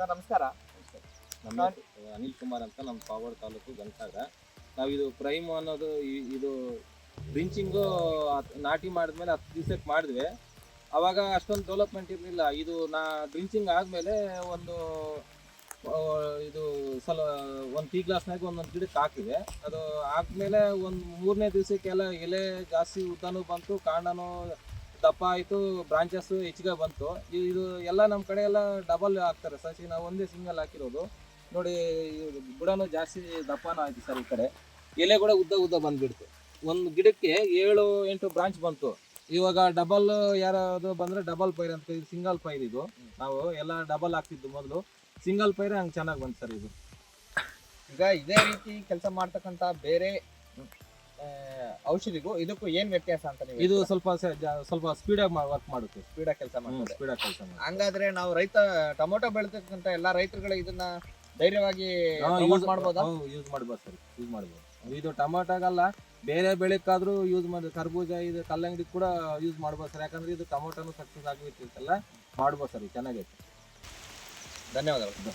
Sir ನಮಸ್ಕಾರ. ನಮ್ಮ ಹೆಸರು ಅನಿಲ್ ಕುಮಾರ್ ಅಂತ, ನಮ್ಮ ಪಾವಗಡ ತಾಲೂಕು ಗಂಸಾಗರ. ನಾವು ಇದು ಪ್ರೈಮ್ ಅನ್ನೋದು ಇದು ಡ್ರಿಂಚಿಂಗು ನಾಟಿ ಮಾಡಿದ್ಮೇಲೆ 10 ದಿವಸಕ್ಕೆ ಮಾಡಿದ್ವಿ. ಅವಾಗ ಅಷ್ಟೊಂದು ಡೆವಲಪ್ಮೆಂಟ್ ಇರಲಿಲ್ಲ. ಇದು ಡ್ರಿಂಚಿಂಗ್ ಆದಮೇಲೆ ಒಂದು ಇದು ಒಂದು ಟೀ ಗ್ಲಾಸ್ನಾಗ ಒಂದೊಂದು ಗಿಡಕ್ಕೆ ಹಾಕಿದೆ. ಅದು ಆದಮೇಲೆ ಒಂದು 3ನೇ ದಿವಸಕ್ಕೆಲ್ಲ ಎಲೆ ಜಾಸ್ತಿ ಉದ್ದನೂ ಬಂತು, ಕಾಂಡನೂ ದಪ್ಪ ಆಯಿತು, ಬ್ರಾಂಚಸ್ಸು ಹೆಚ್ಚಿಗೆ ಬಂತು. ಇದು ಎಲ್ಲ ನಮ್ಮ ಕಡೆ ಎಲ್ಲ ಡಬಲ್ ಹಾಕ್ತಾರೆ ಸಸಿ, ನಾವು ಒಂದೇ ಸಿಂಗಲ್ ಹಾಕಿರೋದು. ನೋಡಿ ಬುಡನೂ ಜಾಸ್ತಿ ದಪ್ಪನೂ ಆಯಿತು ಸರ್. ಈ ಕಡೆ ಎಲೆ ಕೂಡ ಉದ್ದ ಬಂದುಬಿಡ್ತು. ಒಂದು ಗಿಡಕ್ಕೆ 7-8 ಬ್ರಾಂಚ್ ಬಂತು. ಇವಾಗ ಡಬಲ್ ಯಾರಾவது ಬಂದರೆ ಡಬಲ್ ಪೈರ್ ಅಂತ, ಇದು ಸಿಂಗಲ್ ಪೈರ್. ಇದು ನಾವು ಎಲ್ಲ ಡಬಲ್ ಹಾಕ್ತಿದ್ದು ಮೊದಲು, ಸಿಂಗಲ್ ಪೈರ್ ಹಂಗೆ ಚೆನ್ನಾಗಿ ಬಂತು ಸರ್. ಇದು ಈಗ ಇದೇ ರೀತಿ ಕೆಲಸ ಮಾಡ್ತಕ್ಕಂಥ ಬೇರೆ ಔಷಧಿಗೂ ಇದಕ್ಕೂ ಏನ್ ವ್ಯತ್ಯಾಸ ಅಂತ ನೀವು? ಇದು ಸ್ವಲ್ಪ ಸ್ಪೀಡಾಗಿ ವರ್ಕ್ ಮಾಡುತ್ತೆ, ಸ್ಪೀಡಾಗಿ ಕೆಲಸ ಮಾಡುತ್ತೆ. ಸ್ಪೀಡಾಗಿ ಕೆಲಸ ಮಾಡುತ್ತೆ. ಹಂಗಾದ್ರೆ ನಾವು ಟೊಮೊಟೊ ಬೆಳೆತಕ್ಕಂಥ ಎಲ್ಲ ರೈತರುಗಳು ಇದನ್ನ ಧೈರ್ಯವಾಗಿ ಯೂಸ್ ಮಾಡ್ಬೋದಾ? ಯೂಸ್ ಮಾಡ್ಬೋದು ಸರ್, ಯೂಸ್ ಮಾಡ್ಬೋದು. ಇದು ಟೊಮೊಟೊಗಲ್ಲ, ಬೇರೆ ಬೆಳೆಕಾದ್ರೂ ಯೂಸ್ ಮಾಡಿ. ಕರ್ಬೂಜ, ಇದು ಕಲ್ಲಂಗಡಿ ಕೂಡ ಯೂಸ್ ಮಾಡ್ಬೋದು ಸರ್. ಯಾಕಂದ್ರೆ ಇದು ಟೊಮೊಟೊನು ಸಕ್ಸಸ್ ಆಗಿರ್ತೈತಲ್ಲ, ಮಾಡ್ಬೋದು ಸರ್. ಚೆನ್ನಾಗೈತೆ. ಧನ್ಯವಾದಗಳು.